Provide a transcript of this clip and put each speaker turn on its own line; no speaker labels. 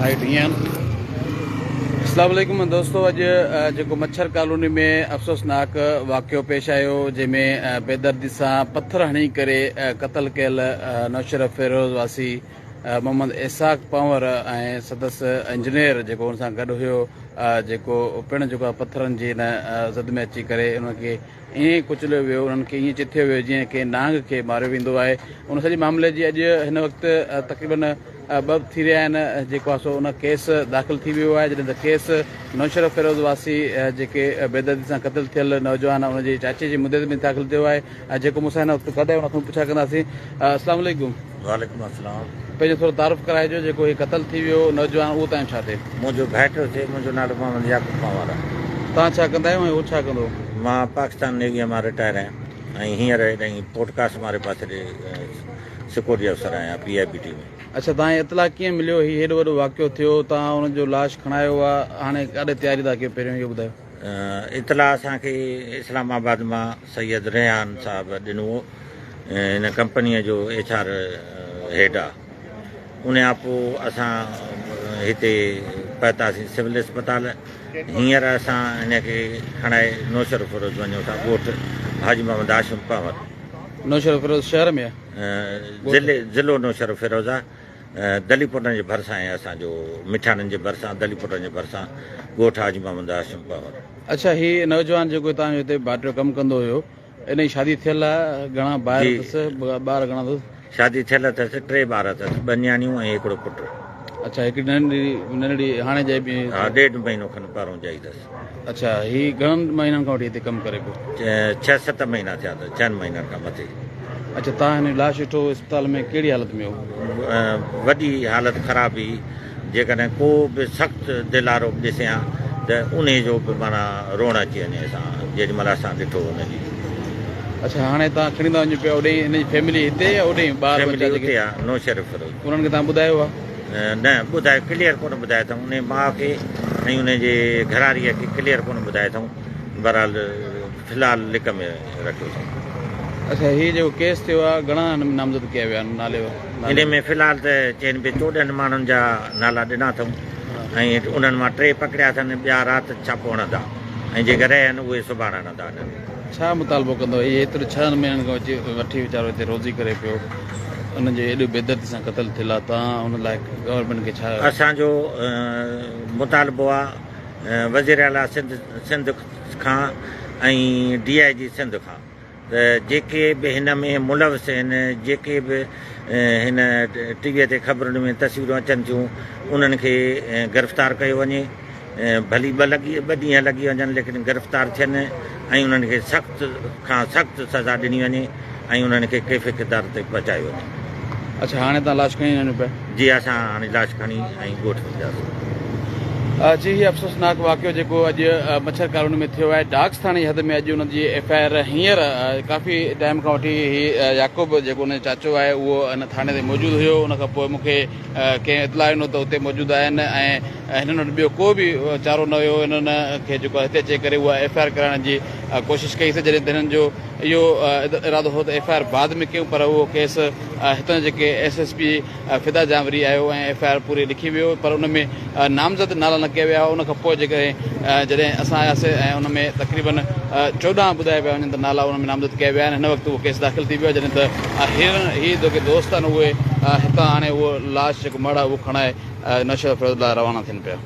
Height ईअं अस्सलाम वालेकुम दोस्तों। अॼु जेको मच्छर कॉलोनी में अफ़सोसनाक वाक़ियो पेश आयो जंहिंमें बेदर्दी सां पत्थर हणी करे क़तल कयल नौशर फिरोज़ वासी मोहम्मद इसाक पंवर ऐं सदस्य इंजीनियर जेको हुन सां गॾु हुयो जेको पिणु जेको आहे पत्थरनि जी हिन ज़द में अची करे उनखे ईअं कुचलियो वियो, उन्हनि खे ईअं चिथियो वियो जीअं की नांग खे मारियो वेंदो आहे। उन सॼे मामले जी अॼु हिन वक़्तु तक़रीबन 2 थी रहिया आहिनि। जेको आहे सो उन केस दाख़िल थी वियो आहे, जॾहिं त केस नौशर फिरोज़ वासी जेके बेदर्दी सां क़तल थियल नौजवान उनजे चाचे जी मुदत में दाख़िल थियो आहे। जेको मूंसां हिन वक़्तु गॾु आहे उनखां पुछा कंदासीं। अस्सलाम वालेकुम।
वालेकुम अस्सलाम।
पंहिंजो थोरो तारुफ़ कराइजो, जेको हीउ क़तल थी वियो नौजवान उहो तव्हां छा थिए?
मुंहिंजो भाइटो थिए, मुंहिंजो नालो मोहम्मद याकूब पंवर आहे।
तव्हां छा कंदा आहियो ऐं उहो छा कंदो?
मां पाकिस्तान नेवीअ मां रिटायर आहियां ऐं हींअर हेॾां पॉडकास्ट वारे पासे सिक्योरिटी अफ़सर आहियां PIBT में।
अच्छा, तव्हांखे इतला कीअं मिलियो हीउ हेॾो वॾो वाक़ियो थियो, तव्हां हुनजो लाश खणायो आहे, हाणे काॾे तयारी था कयो, पहिरियों इहो ॿुधायो।
इतला असांखे इस्लामाबाद मां सैयद रेहान साहिबु ॾिनो, हिन कंपनीअ जो HR हेड आहे। उन खां पोइ असां हिते पहुतासीं सिविल अस्पताल। हींअर असां हिनखे खणाए नौशर फिरोज़ वञूं था, ॻोठु हाजी मोहम्मद हाशिम पंवर।
नौशर फिरोज़ शहर में आहे?
ज़िलो नौशर फिरोज़ आहे। दलीपुरनि जे भरिसां आहे, असांजो मिठाणनि जे भरिसां, दलीपुरनि जे भरिसां ॻोठु हाजी मोहम्मद हाशिम पंवर।
अच्छा, हीउ नौजवान जेको तव्हांजो हिते भाइटियो कमु कंदो हुयो, इन जी शादी थियल आहे? घणा ॿार अथसि? ॿार घणा अथसि? शादी थियल अथसि, 3 ॿार अथसि, 2 न्याणियूं ऐं 1 पुटु। अच्छा, हिकिड़ी नंढड़ी हाणे जाई बि? हा, 1.5 महीनो खनि पहिरों जाई अथसि। अच्छा, हीउ घणनि महीननि खां वठी हिते कमु करे पियो?
6-7 महीना थिया अथसि, 4 महीननि खां मथे। अच्छा,
तव्हां हिन लाश ॾिठो अस्पताल में, कहिड़ी हालत में हो?
वॾी हालत ख़राब हुई। जेकॾहिं को बि सख़्तु दिलि वारो ॾिसे हा त उन जो बि माना रोअण अची वञे असां जेॾी महिल असां ॾिठो हुनजी।
अच्छा, हाणे तव्हां खणी था वञो पिया होॾे, हिनजी फैमिली हिते या होॾे? ॿार
हिते आहे नौशर फिरोज़।
उन्हनि खे तव्हां ॿुधायो आहे?
न ॿुधायो, क्लियर कोन ॿुधायो अथऊं। उन माउ खे ऐं उनजे घरारीअ खे क्लियर कोन ॿुधायो अथऊं। बहरहाल फ़िलहालु लिक में रखियो अथऊं।
अच्छा, हीउ जेको केस थियो आहे, घणा नामज़द कया विया नाले?
इन में फ़िलहालु त चइनि पिए 14 माण्हुनि जा नाला ॾिना अथऊं ऐं उन्हनि मां 3 पकड़िया अथनि, ॿिया राति छापो हणंदा ऐं जेके रहिया आहिनि उहे सुभाणे हणंदा।
छा मुतालबो कंदो? हीउ एतिरे 6 महीननि खां वठी वीचारो हिते रोज़ी करे पियो, उनजे एॾो बेदर्दी सां क़तल थियल आहे, तव्हां हुन लाइ गवर्नमेंट खे छा? असांजो
मुतालबो आहे वज़ीर आला सिंध खां ऐं DIG सिंध खां त जेके बि हिन में मुलविस आहिनि, जेके बि हिन टीवीअ ते ख़बरुनि में तस्वीरूं अचनि थियूं, उन्हनि खे गिरफ़्तार कयो वञे। भली 2 ॾींहं लॻी वञनि, लेकिन गिरफ़्तार थियनि ऐं उन्हनि खे सख़्तु खां सख़्तु सज़ा ॾिनी वञे ऐं उन्हनि खे कैफ़े किरदार ते पहुचायो वञे।
अच्छा, हाणे तव्हां लाश खणी वञो पिया?
जी, असां हाणे लाश खणी ऐं ॻोठु वेंदासीं।
जी, हीउ अफ़सोसनाक वाक़ियो जेको अॼु मच्छर कॉलोनी में थियो आहे, डाक्स थाणे जी हद में अॼु हुनजी FIR हींअर काफ़ी टाइम खां वठी हीउ याकूब जेको हुनजो चाचो आहे उहो हिन थाणे ते मौजूदु हुयो। उनखां पोइ मूंखे कंहिं इतला ॾिनो त हुते मौजूदु आहिनि ऐं हिननि वटि ॿियो को बि चारो न हुयो। हिननि खे जेको हिते अची करे उहा FIR कराइण जी कोशिशि कईसीं, जॾहिं त हिननि जो इहो इरादो हो त FIR बाद में कयूं, पर उहो केस हितां जेके SSP फिदा जामरी आयो ऐं FIR पूरी लिखी वियो, पर उन में नामज़द नाला न कया विया। उनखां पोइ जॾहिं असां आयासीं ऐं उन में तक़रीबन 14 ॿुधाया पिया वञनि त नाला उन में नामज़द कया विया आहिनि। हिन वक़्तु उहो केस दाख़िल थी वियो आहे, जॾहिं त हीअ जेके दोस्त आहिनि उहे हितां हाणे उहो लाश जेको मड़ आहे उहो खणाए नौशर फिरोज़ लाइ रवाना थियनि पिया।